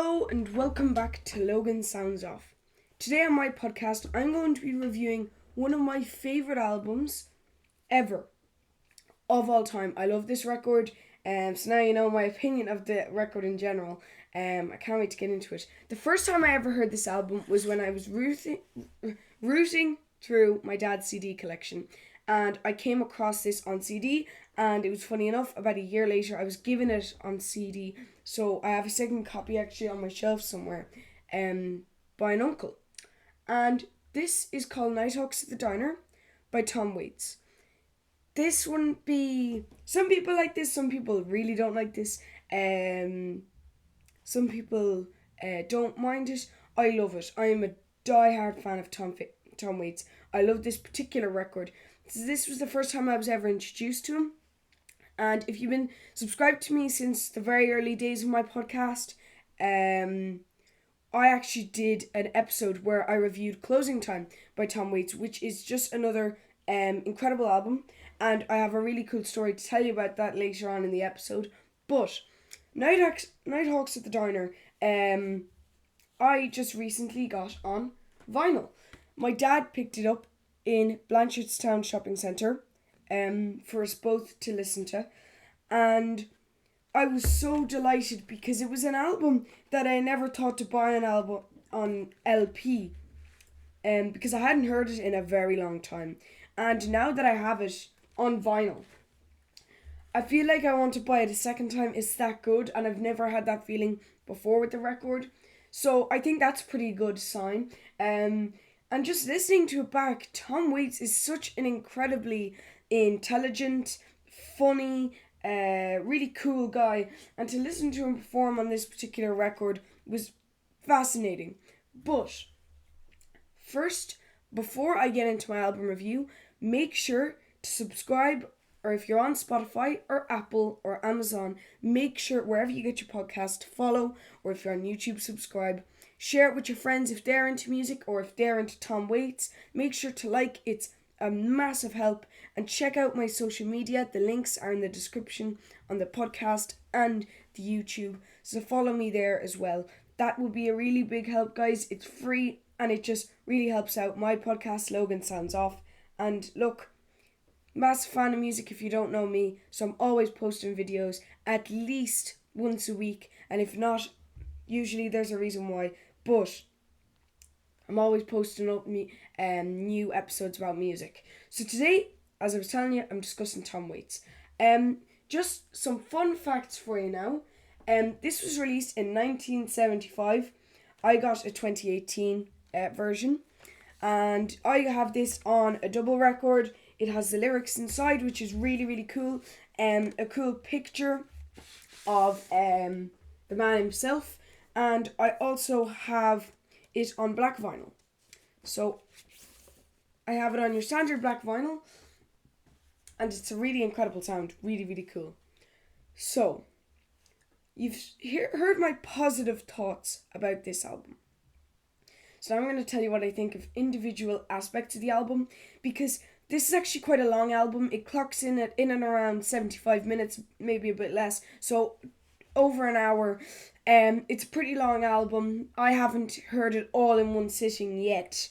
Hello and welcome back to Logan Sounds Off. Today on my podcast, I'm going to be reviewing one of my favourite albums ever, of all time. I love this record, so now you know my opinion of the record in general. I can't wait to get into it. The first time I ever heard this album was when I was rooting through my dad's CD collection, and I came across this on CD, and it was funny enough, about a year later I was given it on CD, so I have a second copy actually on my shelf somewhere, by an uncle. And this is called Nighthawks at the Diner by Tom Waits. This wouldn't be... Some people like this, some people really don't like this. Some people don't mind it. I love it. I am a die-hard fan of Tom Waits. I love this particular record. This was the first time I was ever introduced to him. And if you've been subscribed to me since the very early days of my podcast, I actually did an episode where I reviewed Closing Time by Tom Waits, which is just another incredible album. And I have a really cool story to tell you about that later on in the episode. But Nighthawks at the Diner, I just recently got on vinyl. My dad picked it up in Blanchardstown Shopping Centre for us both to listen to. And I was so delighted because it was an album that I never thought to buy an album on LP. Because I hadn't heard it in a very long time. And now that I have it on vinyl, I feel like I want to buy it a second time. It's that good, and I've never had that feeling before with the record. So I think that's a pretty good sign. And just listening to it back, Tom Waits is such an incredibly intelligent, funny, really cool guy. And to listen to him perform on this particular record was fascinating. But first, before I get into my album review, make sure to subscribe, or if you're on Spotify or Apple or Amazon, make sure wherever you get your podcast to follow, or if you're on YouTube, subscribe. Share it with your friends if they're into music or if they're into Tom Waits. Make sure to like, it's a massive help. And check out my social media. The links are in the description on the podcast and the YouTube, so follow me there as well. That would be a really big help, guys. It's free and it just really helps out my podcast, Logan Sounds Off. And look, massive fan of music if you don't know me, so I'm always posting videos at least once a week, and if not, usually there's a reason why, but I'm always posting up new episodes about music. So today, as I was telling you, I'm discussing Tom Waits. Just some fun facts for you now. This was released in 1975. I got a 2018 version, and I have this on a double record. It has the lyrics inside, which is really, really cool. A cool picture of the man himself. And I also have it on black vinyl. So I have it on your standard black vinyl. And it's a really incredible sound. Really, really cool. So, you've heard my positive thoughts about this album. So now I'm going to tell you what I think of individual aspects of the album, because this is actually quite a long album. It clocks in at in and around 75 minutes, maybe a bit less. So over an hour. It's a pretty long album. I haven't heard it all in one sitting yet.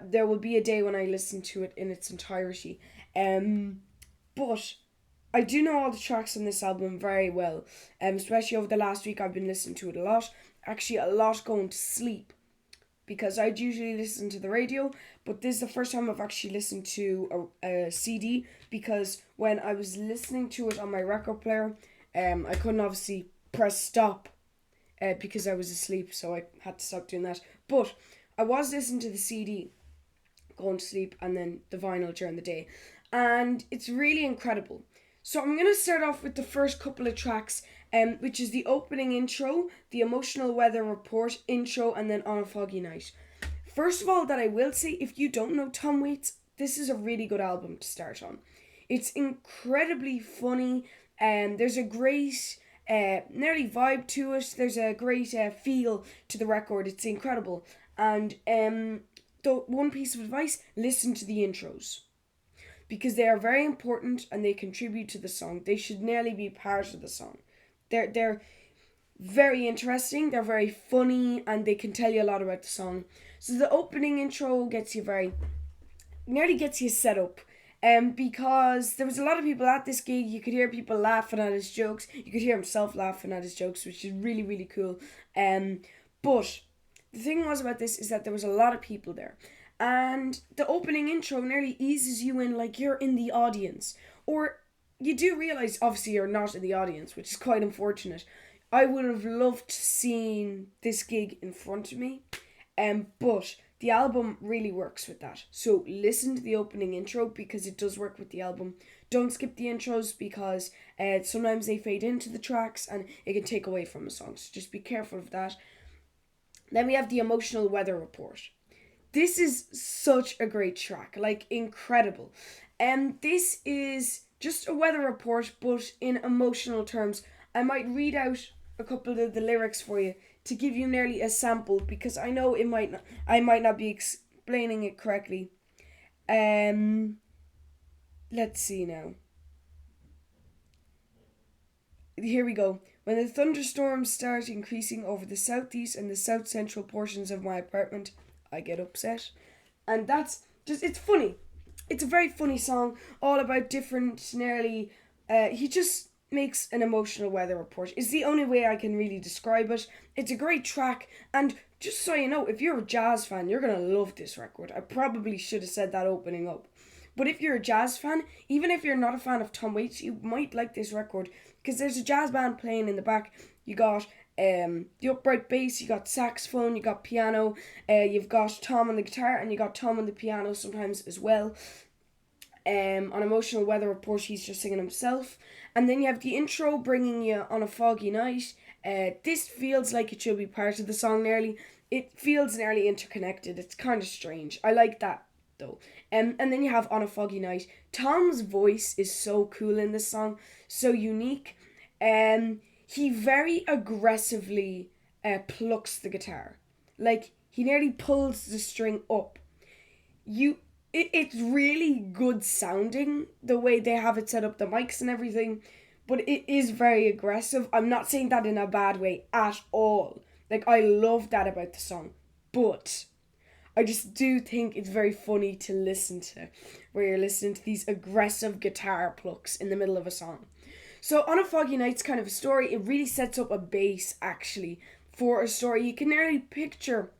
There will be a day when I listen to it in its entirety. But I do know all the tracks on this album very well. Especially over the last week, I've been listening to it a lot. Actually, a lot going to sleep, because I'd usually listen to the radio, but this is the first time I've actually listened to a CD, because when I was listening to it on my record player, I couldn't obviously press stop because I was asleep, so I had to stop doing that. But I was listening to the CD going to sleep, and then the vinyl during the day, and it's really incredible. So I'm going to start off with the first couple of tracks, which is the opening intro, the Emotional Weather Report intro, and then On a Foggy Night. First of all, that I will say, if you don't know Tom Waits, this is a really good album to start on. It's incredibly funny, and there's a great nerdy vibe to it. There's a great feel to the record. It's incredible. And the one piece of advice, listen to the intros, because they are very important and they contribute to the song. They should nearly be part of the song. They're very interesting, they're very funny, and they can tell you a lot about the song. So the opening intro gets you nearly gets you set up. Because there was a lot of people at this gig, you could hear people laughing at his jokes. You could hear himself laughing at his jokes, which is really, really cool. But the thing was about this is that there was a lot of people there. And the opening intro nearly eases you in like you're in the audience. Or you do realise, obviously, you're not in the audience, which is quite unfortunate. I would have loved seeing this gig in front of me. But the album really works with that. So listen to the opening intro because it does work with the album. Don't skip the intros because sometimes they fade into the tracks and it can take away from a song. So just be careful of that. Then we have the emotional weather report. This is such a great track, like incredible. This is just a weather report, but in emotional terms. I might read out a couple of the lyrics for you to give you nearly a sample because I know I might not be explaining it correctly. Let's see now. Here we go. When the thunderstorms start increasing over the southeast and the south central portions of my apartment, I get upset. And that's just, it's funny. It's a very funny song, all about different, nearly, he just makes an emotional weather report. It's the only way I can really describe it. It's a great track, and just so you know, if you're a jazz fan, you're going to love this record. I probably should have said that opening up. But if you're a jazz fan, even if you're not a fan of Tom Waits, you might like this record because there's a jazz band playing in the back. You got the upright bass, you got saxophone, you got piano, you've got Tom on the guitar, and you got Tom on the piano sometimes as well. On Emotional Weather Report, he's just singing himself. And then you have the intro bringing you On a Foggy Night. This feels like it should be part of the song nearly. It feels nearly interconnected. It's kind of strange. I like that though. And then you have On a Foggy Night. Tom's voice is so cool in this song, so unique. He very aggressively plucks the guitar. Like, he nearly pulls the string up. It's really good sounding, the way they have it set up, the mics and everything, but it is very aggressive. I'm not saying that in a bad way at all. Like, I love that about the song, but I just do think it's very funny to listen to, where you're listening to these aggressive guitar plucks in the middle of a song. So On a Foggy Night's kind of a story. It really sets up a base, actually, for a story. You can nearly picture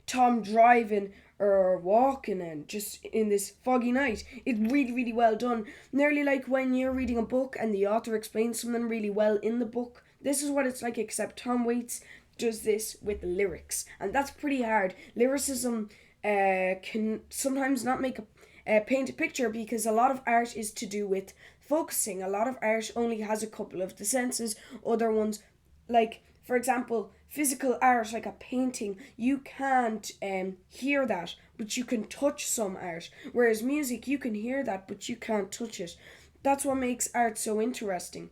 Tom driving or walking and just in this foggy night. It's really, really well done. Nearly like when you're reading a book and the author explains something really well in the book. This is what it's like, except Tom Waits does this with lyrics, and that's pretty hard. Lyricism can sometimes not make a paint a picture because a lot of art is to do with focusing. A lot of art only has a couple of the senses. Other ones, like for example, physical art like a painting, you can't hear that, but you can touch some art. Whereas music, you can hear that, but you can't touch it. That's what makes art so interesting.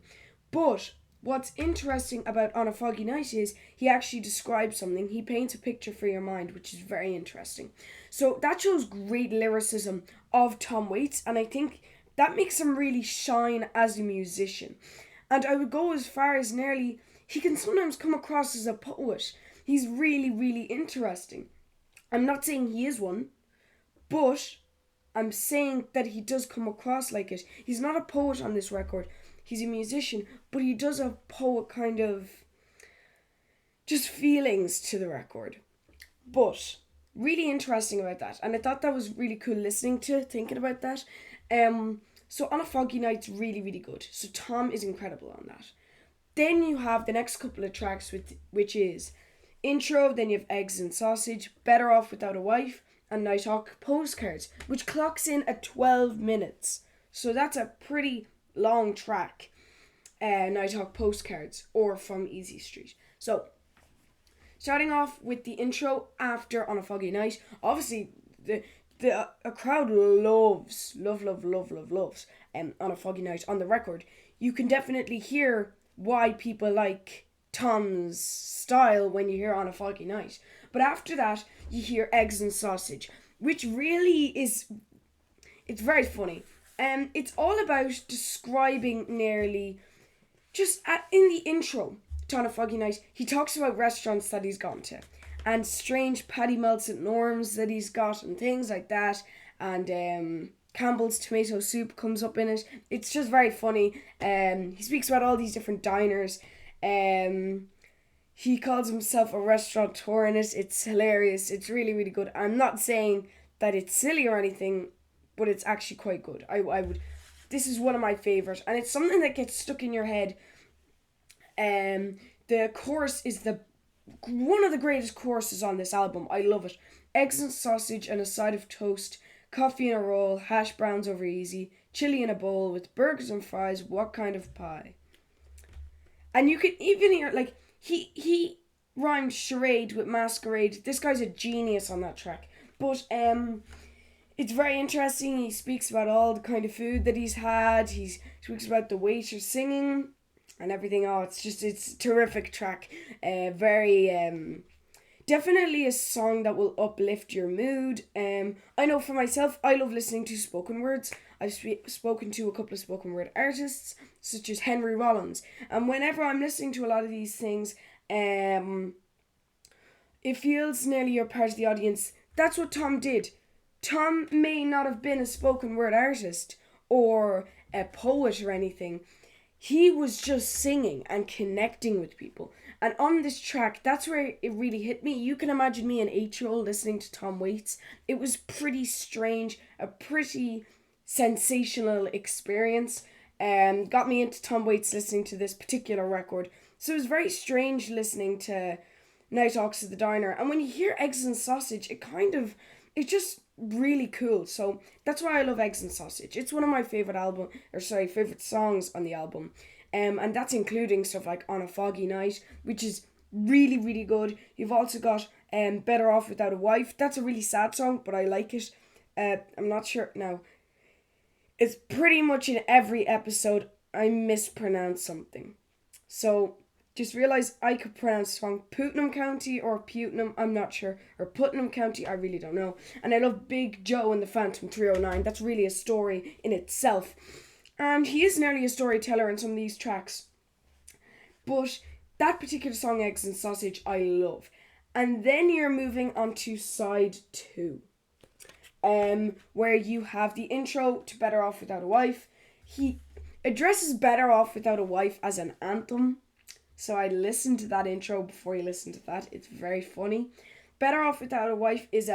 But what's interesting about On a Foggy Night is he actually describes something. He paints a picture for your mind, which is very interesting. So that shows great lyricism of Tom Waits, and I think that makes him really shine as a musician. And I would go as far as nearly, he can sometimes come across as a poet. He's really, really interesting. I'm not saying he is one, but I'm saying that he does come across like it. He's not a poet on this record. He's a musician, but he does have poet kind of just feelings to the record. But really interesting about that. And I thought that was really cool listening to, thinking about that. So On a Foggy Night's really, really good. So Tom is incredible on that. Then you have the next couple of tracks, which is Intro, then you have Eggs and Sausage, Better Off Without a Wife, and Nighthawk Postcards, which clocks in at 12 minutes. So that's a pretty long track. Nighthawk Postcards, or From Easy Street. So, starting off with the intro after On a Foggy Night, obviously a crowd loves On a Foggy Night on the record. You can definitely hear why people like Tom's style when you hear On a Foggy Night. But after that, you hear Eggs and Sausage, which really is, it's very funny. It's all about describing nearly, in the intro, to On a Foggy Night, he talks about restaurants that he's gone to and strange patty melts at Norm's that he's got and things like that. And Campbell's tomato soup comes up in it. It's just very funny. He speaks about all these different diners. He calls himself a restaurateur in it. It's hilarious. It's really, really good. I'm not saying that it's silly or anything, but it's actually quite good. I would. This is one of my favourites, and it's something that gets stuck in your head. The chorus is one of the greatest choruses on this album. I love it. Eggs and sausage and a side of toast, coffee and a roll, hash browns over easy, chili in a bowl with burgers and fries. What kind of pie? And you can even hear like he rhymes charade with masquerade. This guy's a genius on that track. But it's very interesting. He speaks about all the kind of food that he's had. He speaks about the waiter singing and everything. Oh, it's a terrific track. Very definitely a song that will uplift your mood. I know for myself, I love listening to spoken words. I've spoken to a couple of spoken word artists, such as Henry Rollins. And whenever I'm listening to a lot of these things, it feels nearly you're part of the audience. That's what Tom did. Tom may not have been a spoken word artist or a poet or anything. He was just singing and connecting with people. And on this track, that's where it really hit me. You can imagine me, an 8-year-old, listening to Tom Waits. It was pretty strange, a pretty sensational experience. Got me into Tom Waits listening to this particular record. So it was very strange listening to Nighthawks at the Diner. And when you hear Eggs and Sausage, it's just really cool. So that's why I love Eggs and Sausage. It's one of my favorite songs on the album. And that's including stuff like On a Foggy Night, which is really, really good. You've also got Better Off Without a Wife. That's a really sad song, but I like it. I'm not sure now. It's pretty much in every episode I mispronounce something. So just realize I could pronounce the song Putnam County or Putnam, I'm not sure. Or Putnam County, I really don't know. And I love Big Joe and the Phantom 309. That's really a story in itself. And he is nearly a storyteller in some of these tracks. But that particular song, Eggs and Sausage, I love. And then you're moving on to side 2. Where you have the intro to Better Off Without a Wife. He addresses Better Off Without a Wife as an anthem. So I listened to that intro before you listen to that. It's very funny. Better Off Without a Wife is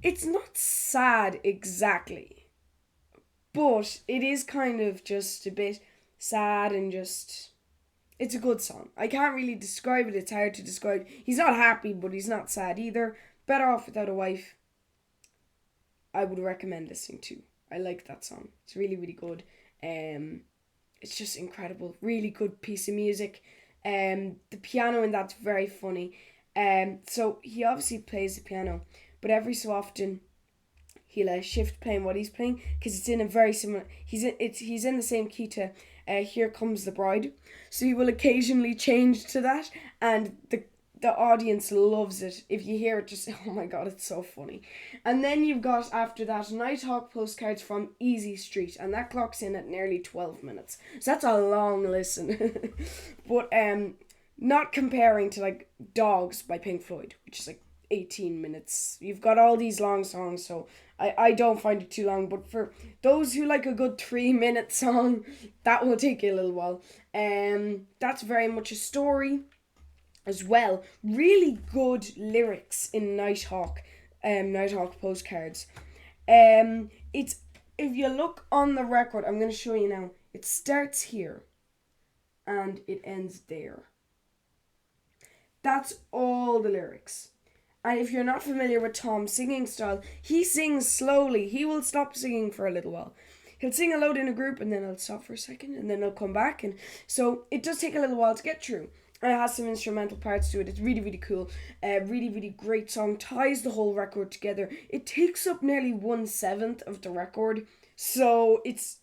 it's not sad exactly, but it is kind of just a bit sad and just, it's a good song. I can't really describe it. It's hard to describe. He's not happy, but he's not sad either. Better Off Without a Wife, I would recommend listening to. I like that song. It's really, really good. It's just incredible. Really good piece of music. The piano in that's very funny. So he obviously plays the piano, but every so often he'll shift playing what he's playing because it's in a very similar. He's in the same key to Here Comes the Bride. So he will occasionally change to that, and the audience loves it. If you hear it, just, oh my god, it's so funny. And then you've got, after that, Nighthawk postcards from Easy Street, and that clocks in at nearly 12 minutes. So that's a long listen. But not comparing to like Dogs by Pink Floyd, which is like 18 minutes. You've got all these long songs, so I don't find it too long. But for those who like a good 3-minute song, that will take you a little while. That's very much a story as well. Really good lyrics in Nighthawk postcards. It's, if you look on the record, I'm going to show you now. It starts here and it ends there. That's all the lyrics. And if you're not familiar with Tom's singing style, he sings slowly. He will stop singing for a little while. He'll sing a load in a group and then he'll stop for a second and then he'll come back. And so it does take a little while to get through. And it has some instrumental parts to it. It's really, really cool. Really, really great song. Ties the whole record together. It takes up nearly 1/7 of the record. So it's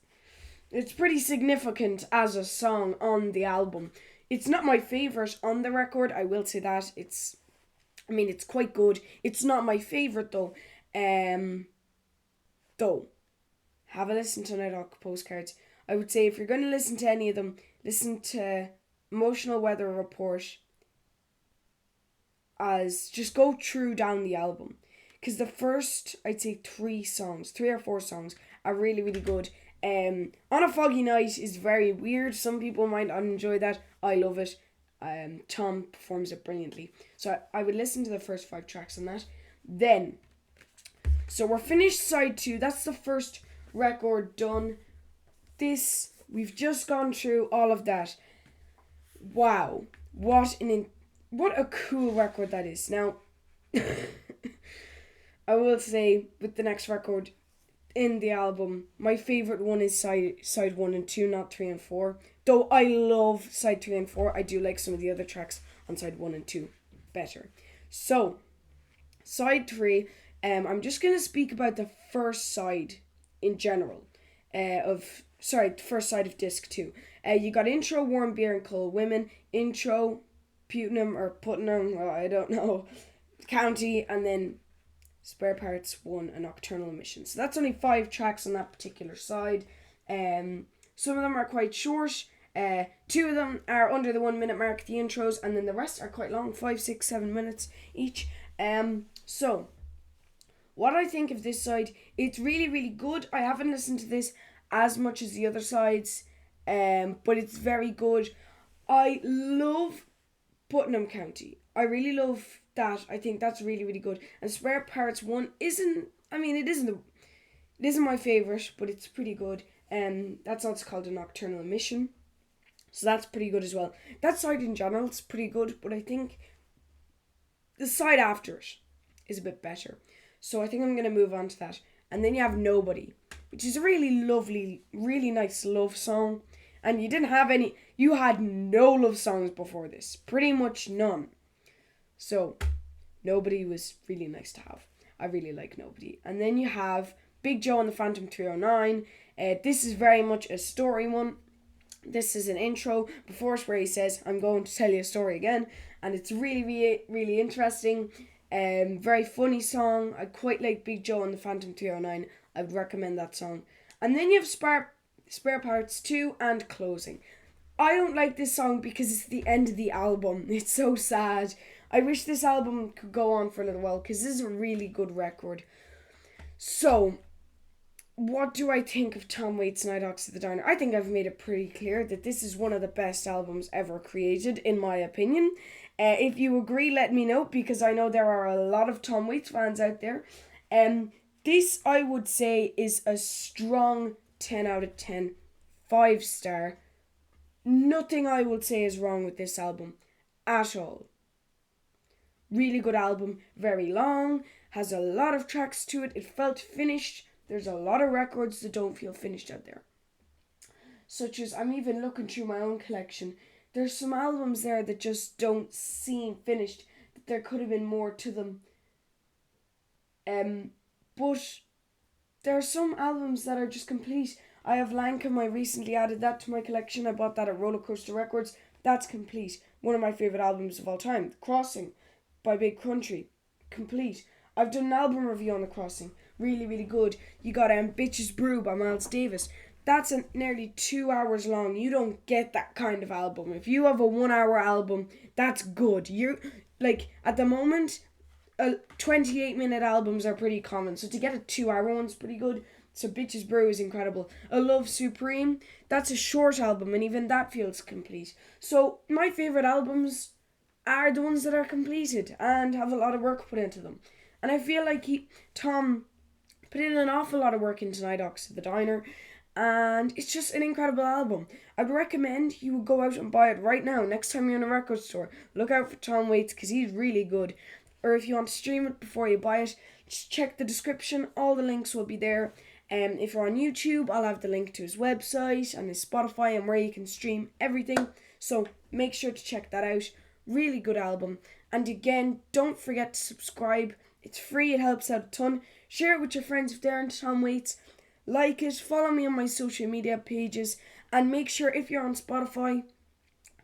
pretty significant as a song on the album. It's not my favourite on the record, I will say that. It's quite good. It's not my favourite though. Though, have a listen to Nighthawk postcards. I would say if you're going to listen to any of them, listen to emotional weather report as just go through down the album. Because the first, I'd say 3 or 4 songs are really, really good. On a Foggy Night is very weird. Some people might not enjoy that. I love it. Tom performs it brilliantly. So I would listen to the first 5 tracks on that. Then, so we're finished side 2. That's the first record done. We've just gone through all of that. Wow. What a cool record that is. Now, I will say with the next record in the album, my favourite one is side 1 and 2, not 3 and 4. Though I love side 3 and 4, I do like some of the other tracks on side 1 and 2 better. So, side 3, I'm just going to speak about the first side in general first side of disc 2. You got intro, warm beer and cold women, intro, Putnam, I don't know, county, and then spare parts 1 and nocturnal emission. So that's only 5 tracks on that particular side. Some of them are quite short. 2 of them are under the 1 minute mark, the intros, and then the rest are quite long, 5, 6, 7 minutes each. So what I think of this side, it's really, really good. I haven't listened to this as much as the other sides, but it's very good. I love Putnam County. I really love that. I think that's really, really good. And Spare Parts 1 isn't my favourite, but it's pretty good. That's also called a Nocturnal Emission. So that's pretty good as well. That side in general is pretty good, but I think the side after it is a bit better. So I think I'm going to move on to that. And then you have Nobody, which is a really lovely, really nice love song. And you had no love songs before this. Pretty much none. So, Nobody was really nice to have. I really like Nobody. And then you have Big Joe and the Phantom 309. This is very much a story one. This is an intro before it where he says, I'm going to tell you a story again. And it's really, really, really interesting. Very funny song. I quite like Big Joe and the Phantom 309. I would recommend that song. And then you have Spare Parts 2 and Closing. I don't like this song because it's the end of the album. It's so sad. I wish this album could go on for a little while because this is a really good record. So, what do I think of Tom Waits' Nighthawks at the Diner? I think I've made it pretty clear that this is one of the best albums ever created, in my opinion. If you agree, let me know, because I know there are a lot of Tom Waits fans out there. This, I would say, is a strong 10 out of 10, 5 star. Nothing I would say is wrong with this album at all. Really good album, very long, has a lot of tracks to it. It felt finished. There's a lot of records that don't feel finished out there. Such as, I'm even looking through my own collection. There's some albums there that just don't seem finished. That there could have been more to them. But there are some albums that are just complete. I have Lancome. I recently added that to my collection. I bought that at Roller Coaster Records. That's complete. One of my favourite albums of all time. The Crossing by Big Country. Complete. I've done an album review on The Crossing. Really, really good. You got Bitches Brew by Miles Davis. That's nearly 2 hours long. You don't get that kind of album. If you have a 1 hour album, that's good. At the moment, 28-minute albums are pretty common. So to get a 2 hour one's pretty good. So Bitches Brew is incredible. A Love Supreme, that's a short album, and even that feels complete. So my favourite albums are the ones that are completed and have a lot of work put into them. And I feel like Tom put in an awful lot of work into Nighthawks at the Diner, and it's just an incredible album. I would recommend you would go out and buy it right now. Next time you're in a record store, look out for Tom Waits because he's really good. Or if you want to stream it before you buy it, just check the description. All the links will be there. If you're on YouTube, I'll have the link to his website and his Spotify and where you can stream everything. So make sure to check that out. Really good album. And again, don't forget to subscribe. It's free. It helps out a ton. Share it with your friends if they're into Tom Waits. Like it. Follow me on my social media pages. And make sure if you're on Spotify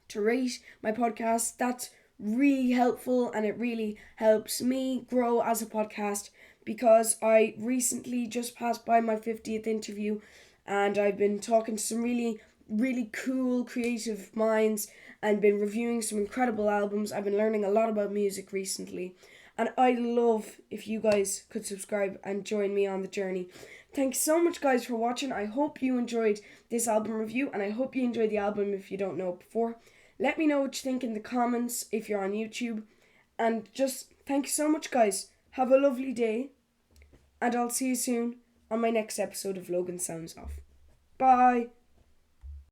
to rate my podcast. That's really helpful and it really helps me grow as a podcast, because I recently just passed by my 50th interview and I've been talking to some really, really cool creative minds, and been reviewing some incredible albums. I've been learning a lot about music recently, and I'd love if you guys could subscribe and join me on the journey. Thanks so much, guys, for watching. I hope you enjoyed this album review, and I hope you enjoyed the album if you don't know it before. Let me know what you think in the comments if you're on YouTube. And just thank you so much, guys. Have a lovely day, and I'll see you soon on my next episode of Logan Sounds Off. Bye!